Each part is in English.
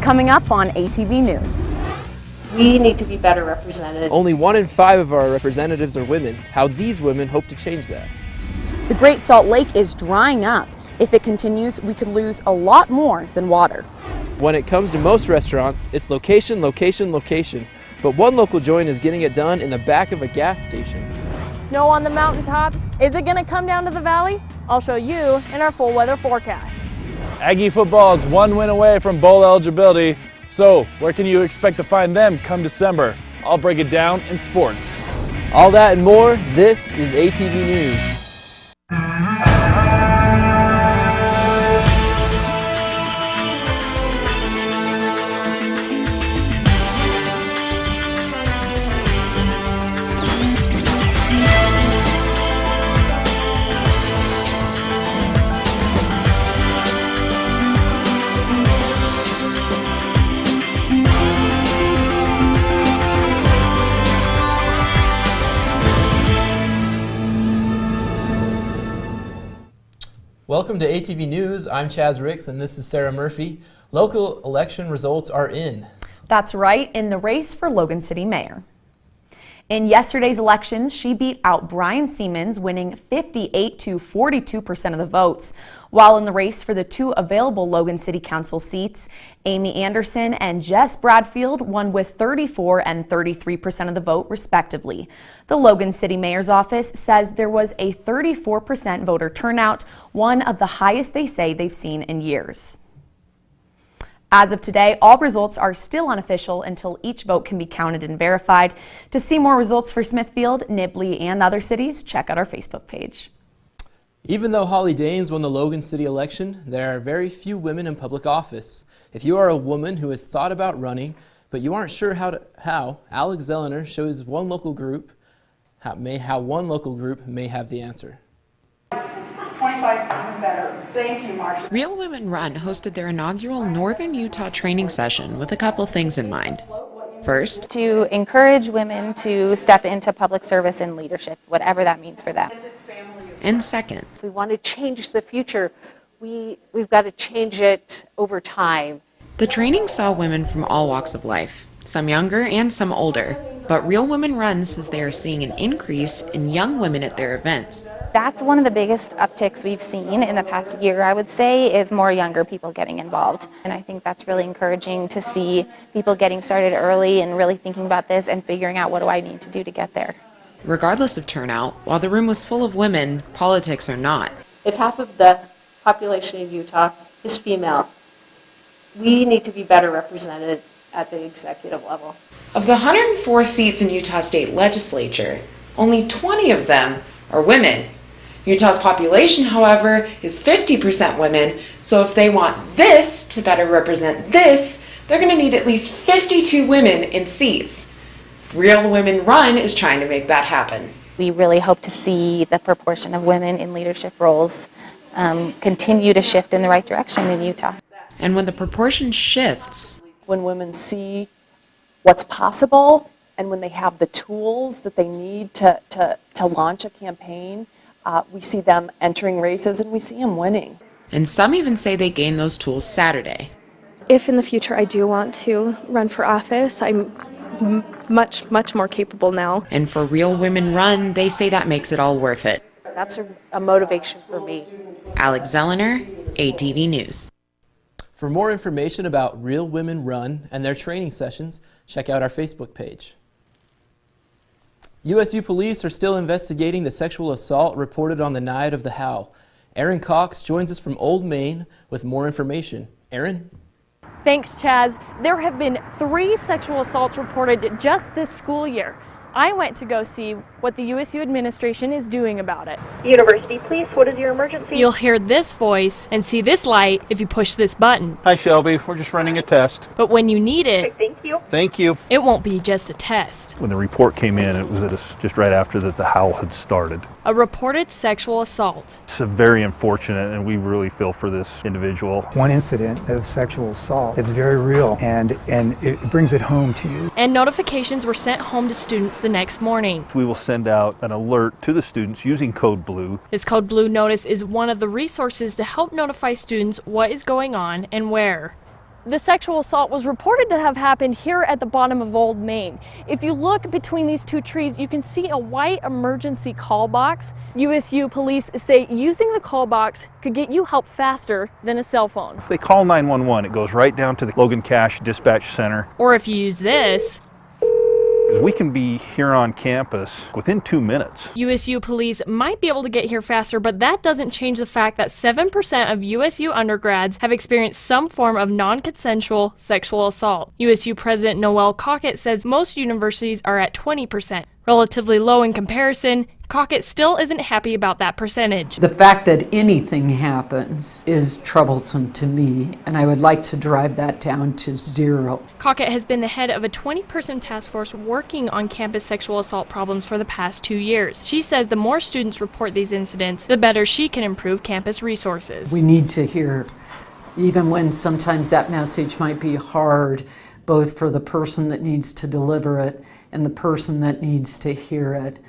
Coming up on ATV News. We need to be better represented. Only 1 in 5 of our representatives are women. How these women hope to change that. The Great Salt Lake is drying up. If it continues, we could lose a lot more than water. When it comes to most restaurants, it's location, location, location. But one local joint is getting it done in the back of a gas station. Snow on the mountaintops. Is it going to come down to the valley? I'll show you in our full weather forecast. Aggie football is 1 win away from bowl eligibility. So where can you expect to find them come December? I'll break it down in sports. All that and more, this is ATV News. Welcome to ATV News. I'm Chaz Ricks and this is Sarah Murphy. Local election results are in. That's right, in the race for Logan City Mayor. In yesterday's elections, she beat out Brian Siemens, winning 58 to 42% of the votes. While in the race for the 2 available Logan City Council seats, Amy Anderson and Jess Bradfield won with 34 and 33% of the vote, respectively. The Logan City Mayor's office says there was a 34% voter turnout, one of the highest they say they've seen in years. As of today, all results are still unofficial until each vote can be counted and verified. To see more results for Smithfield, Nibley, and other cities, check out our Facebook page. Even though Holly Danes won the Logan City election, there are very few women in public office. If you are a woman who has thought about running, but you aren't sure how, Alex Zellner shows one local group how one local group may have the answer. 25 is even better. Thank you, Marcia. Real Women Run hosted their inaugural Northern Utah training session with a couple things in mind. First, to encourage women to step into public service and leadership, whatever that means for them. and second, If we want to change the future, we've got to change it over time. the training saw women from all walks of life, some younger and some older, but Real Women Run says they are seeing an increase in young women at their events. That's one of the biggest upticks we've seen in the past year, I would say, is more younger people getting involved. And I think that's really encouraging to see people getting started early and really thinking about this and figuring out what do I need to do to get there. Regardless of turnout, while the room was full of women, politics are not. If half of the population in Utah is female, we need to be better represented at the executive level. Of the 104 seats in Utah State Legislature, only 20 of them are women. Utah's population, however, is 50% women, so if they want this to better represent this, they're going to need at least 52 women in seats. Real Women Run is trying to make that happen. We really hope to see the proportion of women in leadership roles continue to shift in the right direction in Utah. And when the proportion shifts, when women see what's possible and when they have the tools that they need to launch a campaign, we see them entering races and we see them winning. and some even say they gained those tools Saturday. If in the future I do want to run for office, I'm much more capable now. And for Real Women Run, they say that makes it all worth it. That's a motivation for me. Alex Zellner, ATV News. For more information about Real Women Run and their training sessions, check out our Facebook page. USU police are still investigating the sexual assault reported on the night of the Howl. Aaron Cox joins us from Old Main with more information. Aaron? Thanks, Chaz. There have been 3 sexual assaults reported just this school year. I went to go see what the USU administration is doing about it. University Police, what is your emergency? You'll hear this voice and see this light if you push this button. Hi, Shelby. We're just running a test. But when you need it, Thank you. Thank you. it won't be just a test. When the report came in, it was just right after the howl had started. A reported sexual assault. It's very unfortunate, and we really feel for this individual. One incident of sexual assault, it's very real, and it brings it home to you. And notifications were sent home to students the next morning. We will send out an alert to the students using Code Blue. This Code Blue notice is one of the resources to help notify students what is going on and where. The sexual assault was reported to have happened here at the bottom of Old Main. If you look between these two trees, you can see a white emergency call box. USU police say using the call box could get you help faster than a cell phone. If they call 911, it goes right down to the Logan Cache Dispatch Center. Or if you use this, We can be here on campus within 2 minutes. USU police might be able to get here faster, but that doesn't change the fact that 7% of USU undergrads have experienced some form of non-consensual sexual assault. USU President Noel Cockett says most universities are at 20%. Relatively low in comparison, Cockett still isn't happy about that percentage. The fact that anything happens is troublesome to me, and I would like to drive that down to 0. Cockett has been the head of a 20-person task force working on campus sexual assault problems for the past 2 years. She says the more students report these incidents, the better she can improve campus resources. We need to hear, even when sometimes that message might be hard, both for the person that needs to deliver it and the person that needs to hear it.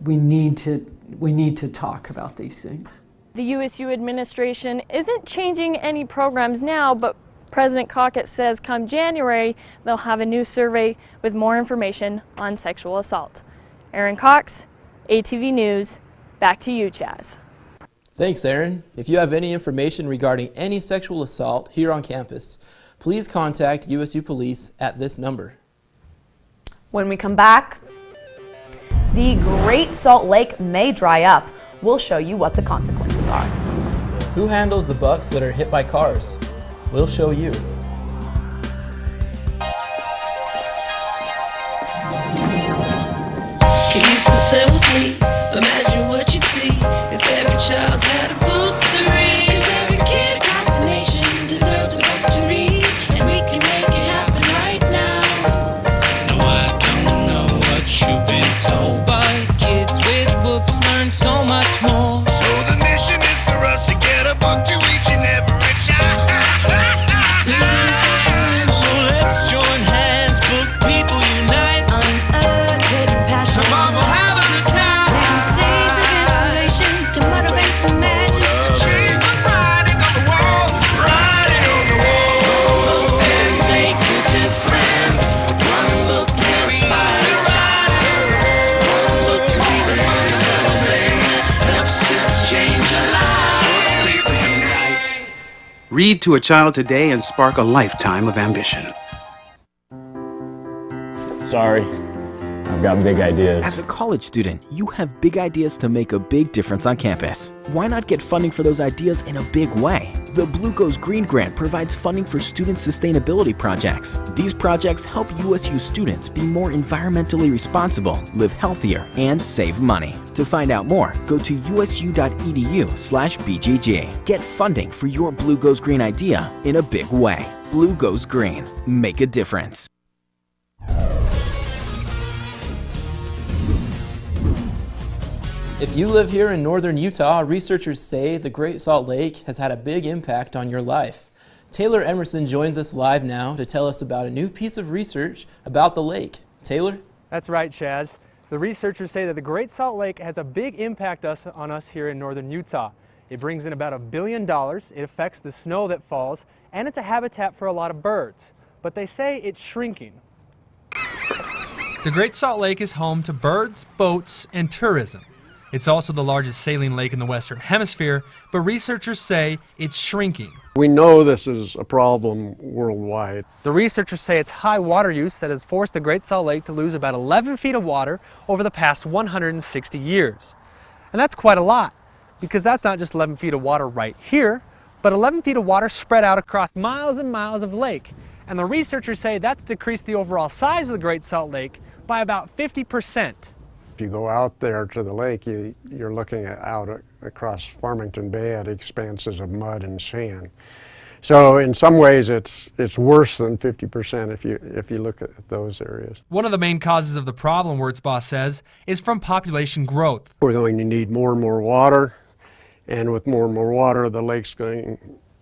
We need to talk about these things. The USU administration isn't changing any programs now, but President Cockett says come January, they'll have a new survey with more information on sexual assault. Erin Cox, ATV News, back to you, Chaz. Thanks, Erin. If you have any information regarding any sexual assault here on campus, please contact USU Police at this number. When we come back, the Great Salt Lake may dry up. We'll show you what the consequences are. Who handles the bucks that are hit by cars? We'll show you. If you can say with me, imagine what you'd see if every child had a book to read. 'Cause every kid across the nation deserves a book to read, and we can make it happen right now. No, I don't know what you've been told, but kids with books learn so much more. So the mission is for us to get a book to each and every child. So let's join hands, book people unite, unearth hidden passion. Come on, have a good time. Plant seeds of inspiration to motivate some magic. To change the writing on the wall, writing on the wall. And make a difference. One book can inspire a child. One book can be the first thing that helps to change a life. People unite. Read to a child today and spark a lifetime of ambition. Sorry, I've got big ideas. As a college student, you have big ideas to make a big difference on campus. Why not get funding for those ideas in a big way? The Blue Goes Green Grant provides funding for student sustainability projects. These projects help USU students be more environmentally responsible, live healthier, and save money. To find out more, go to usu.edu/BGG. Get funding for your Blue Goes Green idea in a big way. Blue Goes Green. Make a difference. If you live here in northern Utah, researchers say the Great Salt Lake has had a big impact on your life. Taylor Emerson joins us live now to tell us about a new piece of research about the lake. Taylor? That's right, Chaz. The researchers say that the Great Salt Lake has a big impact on us here in northern Utah. It brings in about $1 billion, it affects the snow that falls, and it's a habitat for a lot of birds. But they say it's shrinking. The Great Salt Lake is home to birds, boats, and tourism. It's also the largest saline lake in the Western Hemisphere, but researchers say it's shrinking. We know this is a problem worldwide. The researchers say it's high water use that has forced the Great Salt Lake to lose about 11 feet of water over the past 160 years. And that's quite a lot, because that's not just 11 feet of water right here, but 11 feet of water spread out across miles and miles of lake. And the researchers say that's decreased the overall size of the Great Salt Lake by about 50%. If you go out there to the lake, you're looking out across Farmington Bay at expanses of mud and sand. So in some ways it's worse than 50% if you look at those areas. One of the main causes of the problem, Wurtzbaugh says, is from population growth. We're going to need more and more water, and with more and more water, the lake's going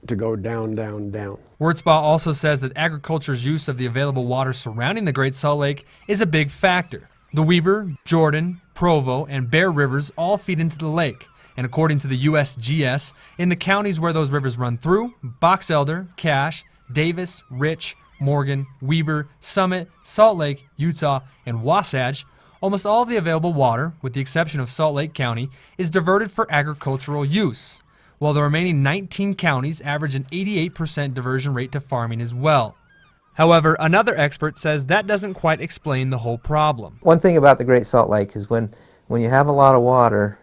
to go down, down, down. Wurtzbaugh also says that agriculture's use of the available water surrounding the Great Salt Lake is a big factor. The Weber, Jordan, Provo, and Bear rivers all feed into the lake, and according to the USGS, in the counties where those rivers run through, Box Elder, Cache, Davis, Rich, Morgan, Weber, Summit, Salt Lake, Utah, and Wasatch, almost all of the available water, with the exception of Salt Lake County, is diverted for agricultural use, while the remaining 19 counties average an 88% diversion rate to farming as well. However, another expert says that doesn't quite explain the whole problem. One thing about the Great Salt Lake is when you have a lot of water,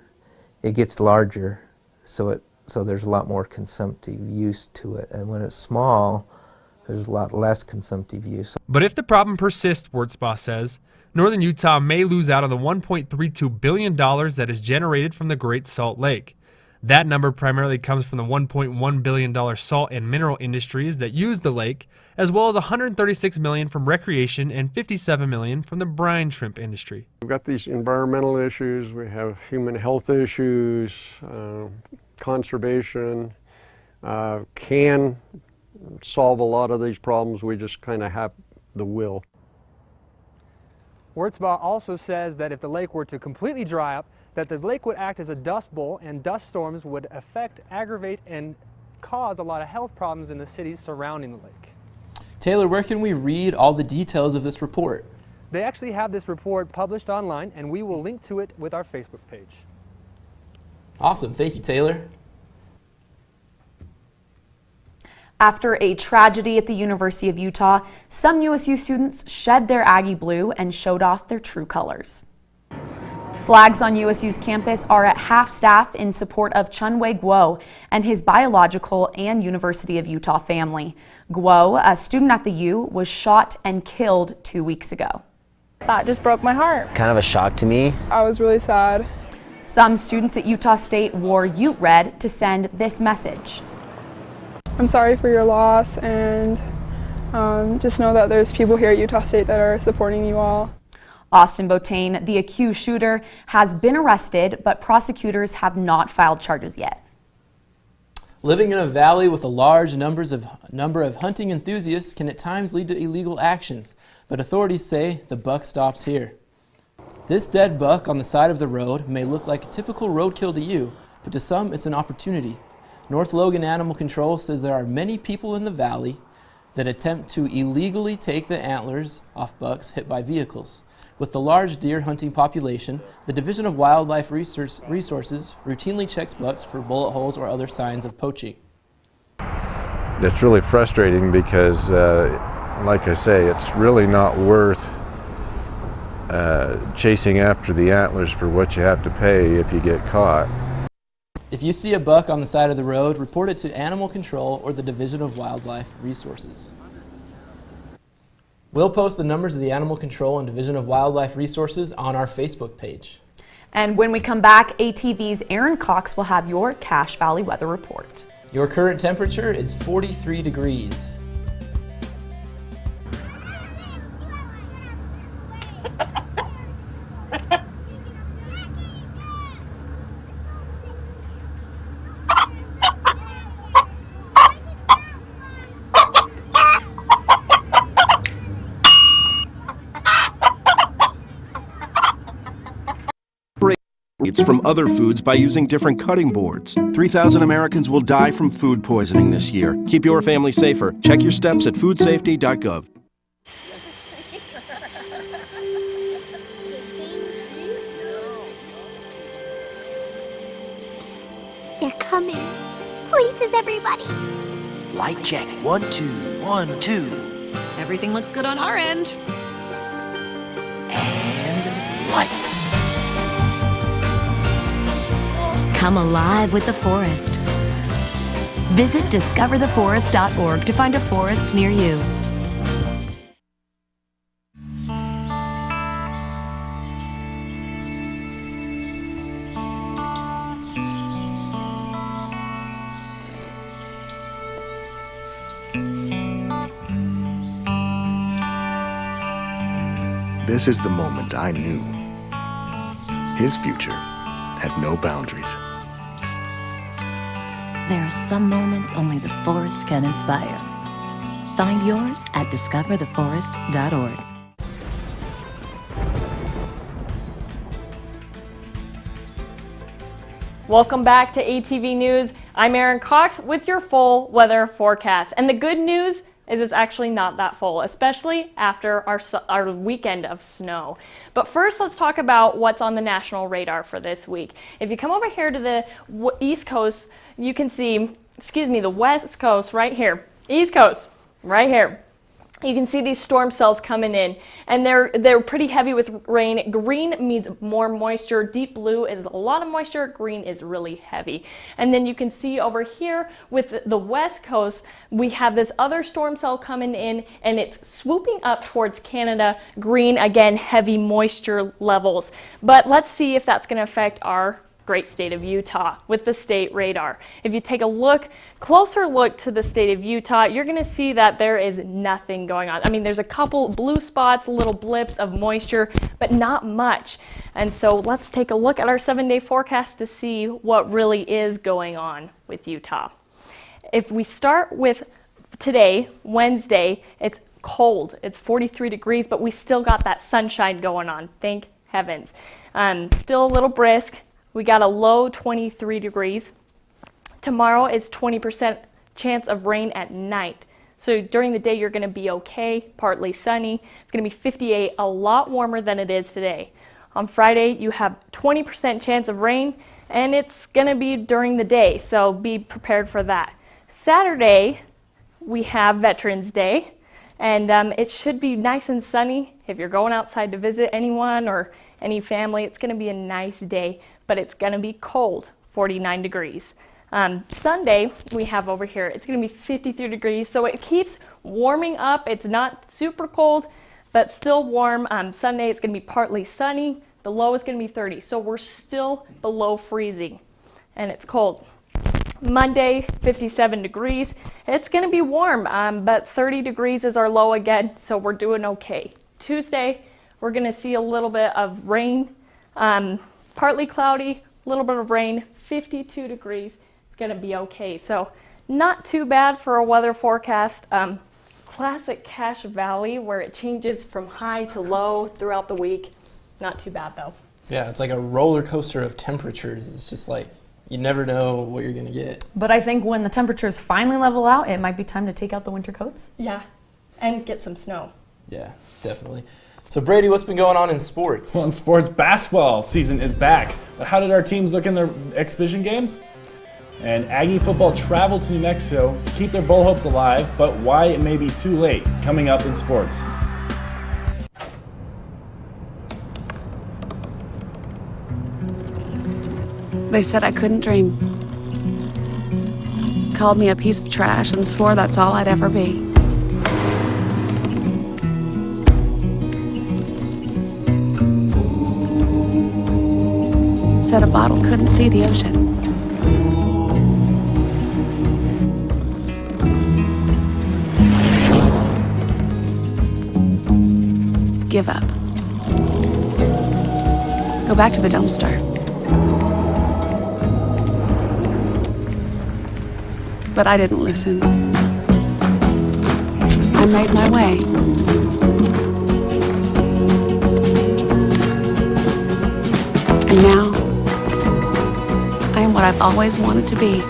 it gets larger, so there's a lot more consumptive use to it. And when it's small, there's a lot less consumptive use. But if the problem persists, Wurzbach says, northern Utah may lose out on the $1.32 billion that is generated from the Great Salt Lake. That number primarily comes from the $1.1 billion salt and mineral industries that use the lake, as well as $136 million from recreation and $57 million from the brine shrimp industry. We've got these environmental issues, we have human health issues, conservation, can solve a lot of these problems. We just kind of have the will. Wurzbach also says that if the lake were to completely dry up, that the lake would act as a dust bowl and dust storms would affect, aggravate, and cause a lot of health problems in the cities surrounding the lake. Taylor, where can we read all the details of this report? They actually have this report published online, and we will link to it with our Facebook page. Awesome. Thank you, Taylor. After a tragedy at the University of Utah, some USU students shed their Aggie blue and showed off their true colors. Flags on USU's campus are at half-staff in support of Chunwei Guo and his biological and University of Utah family. Guo, a student at the U, was shot and killed 2 weeks ago. That just broke my heart. Kind of a shock to me. I was really sad. Some students at Utah State wore Ute red to send this message. I'm sorry for your loss, and just know that there's people here at Utah State that are supporting you all. Austin Botane, the accused shooter, has been arrested, but prosecutors have not filed charges yet. Living in a valley with a large number of hunting enthusiasts can at times lead to illegal actions, but authorities say the buck stops here. This dead buck on the side of the road may look like a typical roadkill to you, but to some it's an opportunity. North Logan Animal Control says there are many people in the valley that attempt to illegally take the antlers off bucks hit by vehicles. With the large deer hunting population, the Division of Wildlife Resources routinely checks bucks for bullet holes or other signs of poaching. It's really frustrating because, like I say, it's really not worth chasing after the antlers for what you have to pay if you get caught. If you see a buck on the side of the road, report it to Animal Control or the Division of Wildlife Resources. We'll post the numbers of the Animal Control and Division of Wildlife Resources on our Facebook page. And when we come back, ATV's Aaron Cox will have your Cache Valley weather report. Your current temperature is 43 degrees. From other foods by using different cutting boards. 3,000 Americans will die from food poisoning this year. Keep your family safer. Check your steps at foodsafety.gov. They're coming. Places, everybody. Light check. 1, 2, 1, 2. Everything looks good on our end. And lights. Come alive with the forest. Visit discovertheforest.org to find a forest near you. This is the moment I knew. His future had no boundaries. There are some moments only the forest can inspire. Find yours at discovertheforest.org. Welcome back to ATV News. I'm Aaron Cox with your full weather forecast. And the good news, is it's actually not that full, especially after our weekend of snow. But first, let's talk about what's on the national radar for this week. If you come over here to the East Coast, you can see, the West Coast right here, East Coast right here. You can see these storm cells coming in, and they're pretty heavy with rain. Green means more moisture. Deep blue is a lot of moisture. Green is really heavy. And then you can see over here with the West Coast, we have this other storm cell coming in, and it's swooping up towards Canada. Green, again, heavy moisture levels. But let's see if that's going to affect our great state of Utah with the state radar. If you take a closer look to the state of Utah, you're going to see that there is nothing going on. I mean, there's a couple blue spots, little blips of moisture, but not much. And so let's take a look at our 7-day forecast to see what really is going on with Utah. If we start with today, Wednesday, it's cold. It's 43 degrees, but we still got that sunshine going on. Thank heavens. Still a little brisk. We got a low 23 degrees. Tomorrow is 20% chance of rain at night. So during the day, you're going to be okay, partly sunny. It's going to be 58, a lot warmer than it is today. On Friday, you have 20% chance of rain, and it's going to be during the day, so be prepared for that. Saturday, we have Veterans Day, and it should be nice and sunny. If you're going outside to visit anyone or any family, it's going to be a nice day, but it's going to be cold, 49 degrees. Sunday, we have over here, it's going to be 53 degrees, so it keeps warming up. It's not super cold, but still warm. Sunday, it's going to be partly sunny. The low is going to be 30, so we're still below freezing, and it's cold. Monday, 57 degrees. It's going to be warm, but 30 degrees is our low again, so we're doing okay. Tuesday, we're going to see a little bit of rain, partly cloudy, a little bit of rain, 52 degrees. It's going to be okay. So not too bad for a weather forecast. Classic Cache Valley, where it changes from high to low throughout the week. Not too bad, though. Yeah, it's like a roller coaster of temperatures. It's just like you never know what you're going to get. But I think when the temperatures finally level out, it might be time to take out the winter coats. Yeah, and get some snow. Yeah, definitely. So Brady, what's been going on in sports? Well, in sports, basketball season is back. But how did our teams look in their exhibition games? And Aggie football traveled to New Mexico to keep their bowl hopes alive, but why it may be too late, coming up in sports. They said I couldn't dream. Called me a piece of trash and swore that's all I'd ever be. Said a bottle couldn't see the ocean. Give up. Go back to the dumpster. But I didn't listen. I made my way. And now, I am what I've always wanted to be.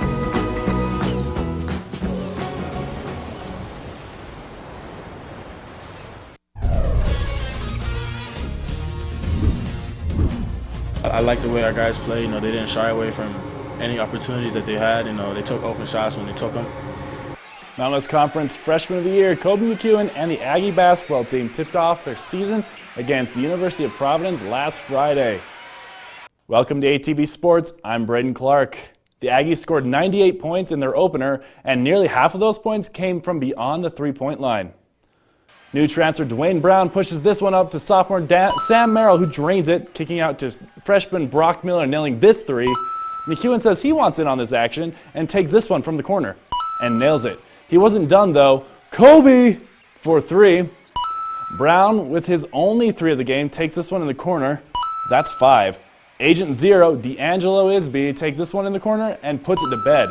I like the way our guys play. You know, they didn't shy away from any opportunities that they had. You know, they took open shots when they took them. Mountain West Conference Freshman of the Year, Kobe McEwen and the Aggie basketball team tipped off their season against the University of Providence last Friday. Welcome to ATV Sports. I'm Braden Clark. The Aggies scored 98 points in their opener, and nearly half of those points came from beyond the three-point line. New transfer Dwayne Brown pushes this one up to sophomore Sam Merrill, who drains it, kicking out to freshman Brock Miller, nailing this three. McEwen says he wants in on this action and takes this one from the corner and nails it. He wasn't done though. Kobe for three. Brown, with his only three of the game, takes this one in the corner. That's 5. Agent Zero, D'Angelo Isby, takes this one in the corner and puts it to bed.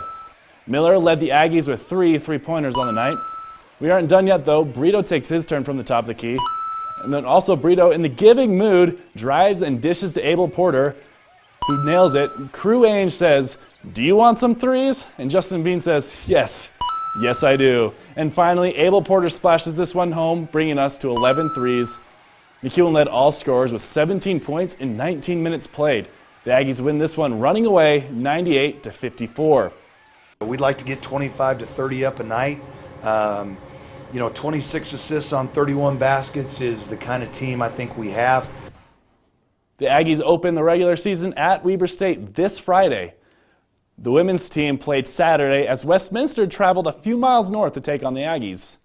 Miller led the Aggies with 3 3-pointers on the night. We aren't done yet though. Brito takes his turn from the top of the key. And then also Brito, in the giving mood, drives and dishes to Abel Porter, who nails it. Crew Ainge says, "Do you want some threes?" And Justin Bean says, "Yes." Yes, I do. And finally, Abel Porter splashes this one home, bringing us to 11 threes. McEwen led all scorers with 17 points in 19 minutes played. The Aggies win this one running away 98-54. We'd like to get 25 to 30 up a night. 26 assists on 31 baskets is the kind of team I think we have. The Aggies open the regular season at Weber State this Friday. The women's team played Saturday as Westminster traveled a few miles north to take on the Aggies.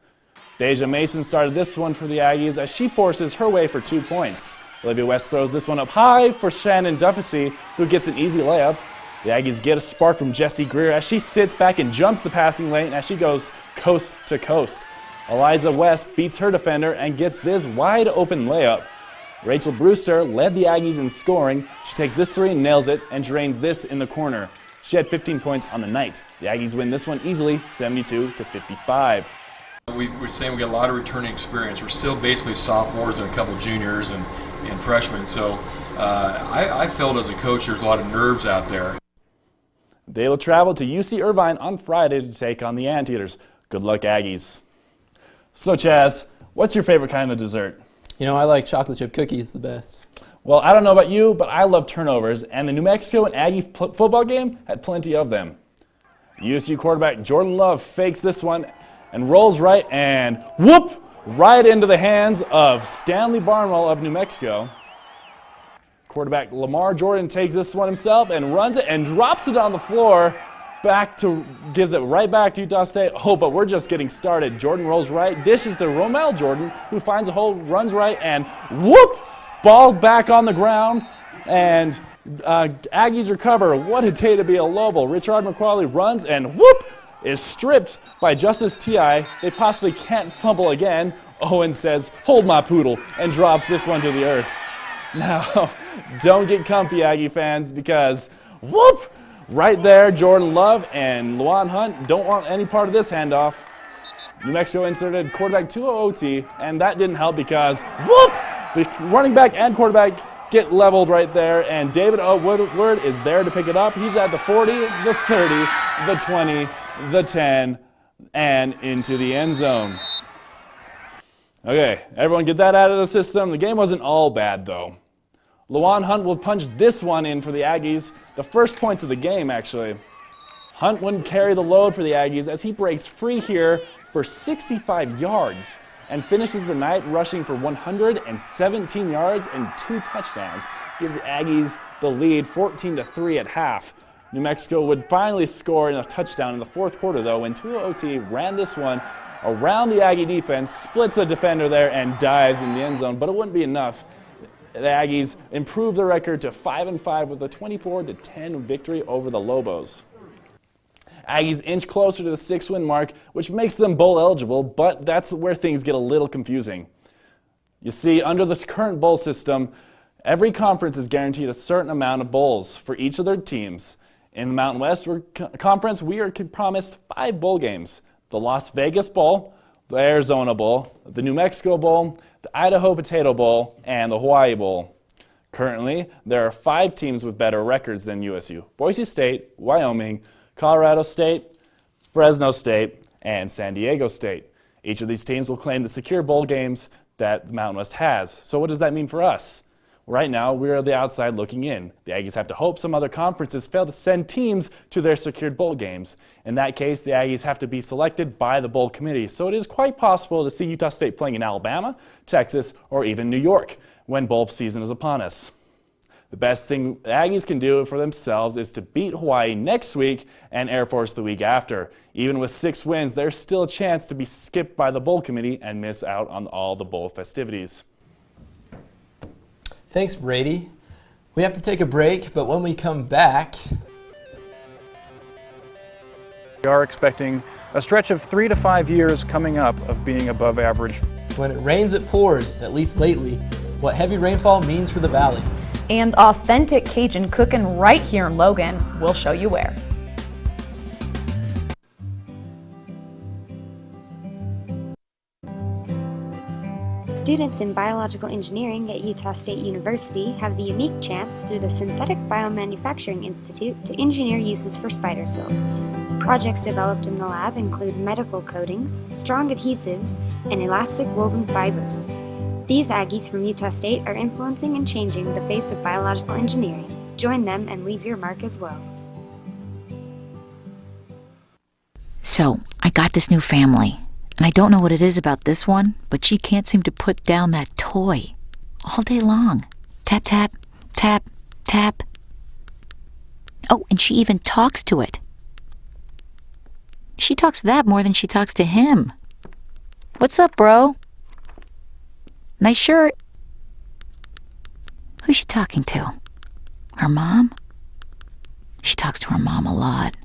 Deja Mason started this one for the Aggies as she forces her way for 2 points. Olivia West throws this one up high for Shannon Duffy, who gets an easy layup. The Aggies get a spark from Jessie Greer as she sits back and jumps the passing lane as she goes coast to coast. Eliza West beats her defender and gets this wide open layup. Rachel Brewster led the Aggies in scoring. She takes this three and nails it and drains this in the corner. She had 15 points on the night. The Aggies win this one easily, 72-55. We're saying we got a lot of returning experience. We're still basically sophomores and a couple juniors and freshmen. So I felt as a coach there's a lot of nerves out there. They will travel to UC Irvine on Friday to take on the Anteaters. Good luck, Aggies. So, Chaz, what's your favorite kind of dessert? You know, I like chocolate chip cookies the best. Well, I don't know about you, but I love turnovers, and the New Mexico and Aggie football game had plenty of them. USU quarterback Jordan Love fakes this one and rolls right and whoop, right into the hands of Stanley Barnwell of New Mexico. Quarterback Lamar Jordan takes this one himself and runs it and drops it on the floor. Gives it right back to Utah State. Oh, but we're just getting started. Jordan rolls right, dishes to Romel Jordan, who finds a hole, runs right, and whoop! Ball back on the ground, and Aggies recover. What a day to be a Lobo. Richard McQuarrie runs and whoop! Is stripped by Justice T.I. They possibly can't fumble again. Owen says, "Hold my poodle," and drops this one to the earth. Now, don't get comfy, Aggie fans, because whoop! Right there, Jordan Love and Luan Hunt don't want any part of this handoff. New Mexico inserted quarterback to OT, and that didn't help because, whoop! The running back and quarterback get leveled right there, and David Woodward is there to pick it up. He's at the 40, the 30, the 20, the 10, and into the end zone. Okay, everyone get that out of the system. The game wasn't all bad, though. Luan Hunt will punch this one in for the Aggies. The first points of the game, actually. Hunt wouldn't carry the load for the Aggies as he breaks free here for 65 yards and finishes the night rushing for 117 yards and 2 touchdowns. Gives the Aggies the lead 14-3 at half. New Mexico would finally score a touchdown in the fourth quarter, though, when Tua OT ran this one around the Aggie defense, splits a defender there, and dives in the end zone, but it wouldn't be enough. The Aggies improved their record to 5-5 with a 24-10 victory over the Lobos. Aggies inch closer to the 6-win mark, which makes them bowl eligible, but that's where things get a little confusing. You see, under this current bowl system, every conference is guaranteed a certain amount of bowls for each of their teams. In the Mountain West Conference, we are promised 5 bowl games: the Las Vegas Bowl, the Arizona Bowl, the New Mexico Bowl, the Idaho Potato Bowl, and the Hawaii Bowl. Currently, there are 5 teams with better records than USU: Boise State, Wyoming, Colorado State, Fresno State, and San Diego State. Each of these teams will claim the secure bowl games that the Mountain West has. So what does that mean for us? Right now, we are the outside looking in. The Aggies have to hope some other conferences fail to send teams to their secured bowl games. In that case, the Aggies have to be selected by the bowl committee. So it is quite possible to see Utah State playing in Alabama, Texas, or even New York when bowl season is upon us. The best thing the Aggies can do for themselves is to beat Hawaii next week and Air Force the week after. Even with 6 wins, there's still a chance to be skipped by the bowl committee and miss out on all the bowl festivities. Thanks, Brady. We have to take a break, but when we come back, we are expecting a stretch of 3 to 5 years coming up of being above average. When it rains, it pours, at least lately. What heavy rainfall means for the valley. And authentic Cajun cooking right here in Logan. We'll show you where. Students in biological engineering at Utah State University have the unique chance through the Synthetic Biomanufacturing Institute to engineer uses for spider silk. Projects developed in the lab include medical coatings, strong adhesives, and elastic woven fibers. These Aggies from Utah State are influencing and changing the face of biological engineering. Join them and leave your mark as well. So, I got this new family, and I don't know what it is about this one, but she can't seem to put down that toy all day long. Tap, tap, tap, tap. Oh, and she even talks to it. She talks to that more than she talks to him. What's up, bro? Nice shirt. Who's she talking to? Her mom? She talks to her mom a lot.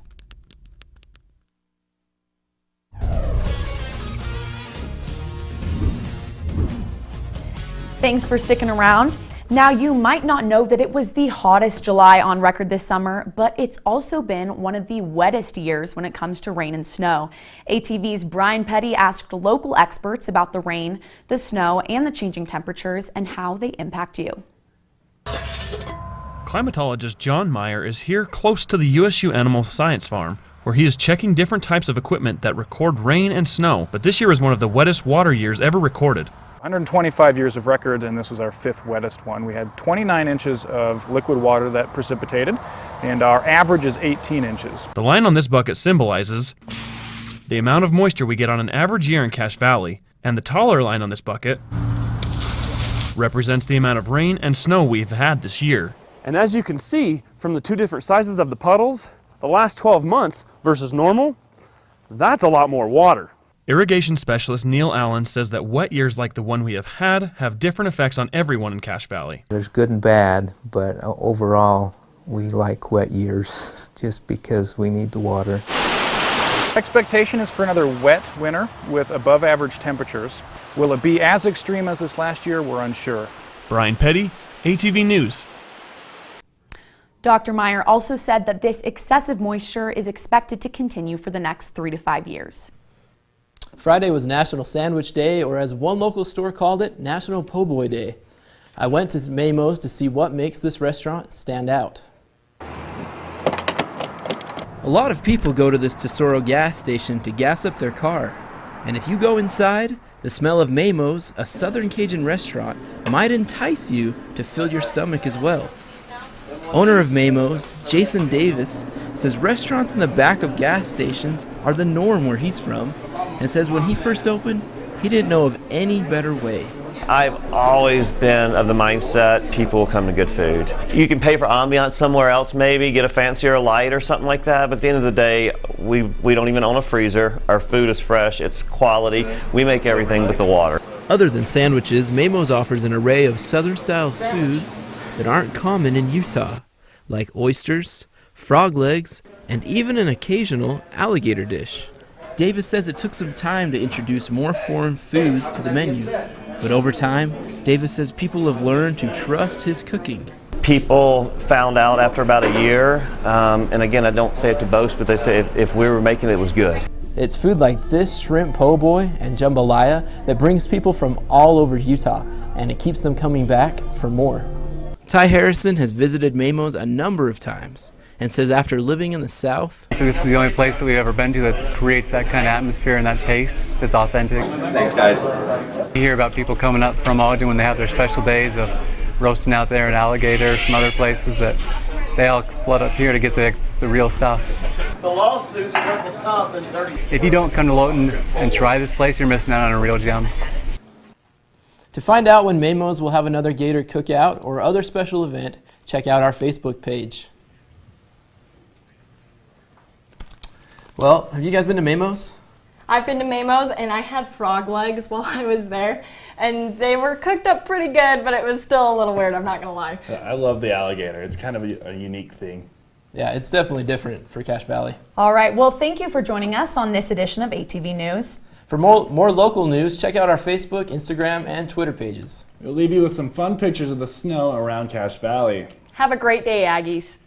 Thanks for sticking around. Now, you might not know that it was the hottest July on record this summer, but it's also been one of the wettest years when it comes to rain and snow. ATV's Brian Petty asked local experts about the rain, the snow, and the changing temperatures and how they impact you. Climatologist John Meyer is here close to the USU Animal Science Farm, where he is checking different types of equipment that record rain and snow. But this year is one of the wettest water years ever recorded. 125 years of record, and this was our 5th wettest one. We had 29 inches of liquid water that precipitated, and our average is 18 inches. The line on this bucket symbolizes the amount of moisture we get on an average year in Cache Valley, and the taller line on this bucket represents the amount of rain and snow we've had this year. And as you can see from the two different sizes of the puddles, the last 12 months versus normal, that's a lot more water. Irrigation specialist Neil Allen says that wet years like the one we have had have different effects on everyone in Cache Valley. There's good and bad, but overall we like wet years just because we need the water. Expectation is for another wet winter with above average temperatures. Will it be as extreme as this last year? We're unsure. Brian Petty, ATV News. Dr. Meyer also said that this excessive moisture is expected to continue for the next 3 to 5 years. Friday was National Sandwich Day, or as one local store called it, National Po' Boy Day. I went to Mamo's to see what makes this restaurant stand out. A lot of people go to this Tesoro gas station to gas up their car. And if you go inside, the smell of Mamo's, a Southern Cajun restaurant, might entice you to fill your stomach as well. Owner of Mamo's, Jason Davis, says restaurants in the back of gas stations are the norm where he's from, and says when he first opened, he didn't know of any better way. I've always been of the mindset people will come to good food. You can pay for ambiance somewhere else, maybe get a fancier light or something like that, but at the end of the day, we don't even own a freezer. Our food is fresh, it's quality. We make everything with the water. Other than sandwiches, Mamo's offers an array of Southern-style foods that aren't common in Utah, like oysters, frog legs, and even an occasional alligator dish. Davis says it took some time to introduce more foreign foods to the menu, but over time, Davis says people have learned to trust his cooking. People found out after about a year, and again, I don't say it to boast, but they say if we were making it, it was good. It's food like this shrimp po' boy and jambalaya that brings people from all over Utah, and it keeps them coming back for more. Ty Harrison has visited Mamo's a number of times and says after living in the South, So this is the only place that we've ever been to that creates that kind of atmosphere and that taste that's authentic. Thanks, guys. You hear about people coming up from Ogden when they have their special days of roasting out there in Alligator, some other places, that they all flood up here to get the real stuff. The lawsuits are worthless comp and 30. If you don't come to Lowton and try this place, you're missing out on a real gem. To find out when Mamo's will have another Gator cookout or other special event, check out our Facebook page. Well, have you guys been to Mamo's? I've been to Mamo's and I had frog legs while I was there, and they were cooked up pretty good, but it was still a little weird, I'm not gonna lie. I love the alligator. It's kind of a unique thing. Yeah, it's definitely different for Cache Valley. All right, well, thank you for joining us on this edition of ATV News. For more local news, check out our Facebook, Instagram, and Twitter pages. We'll leave you with some fun pictures of the snow around Cache Valley. Have a great day, Aggies.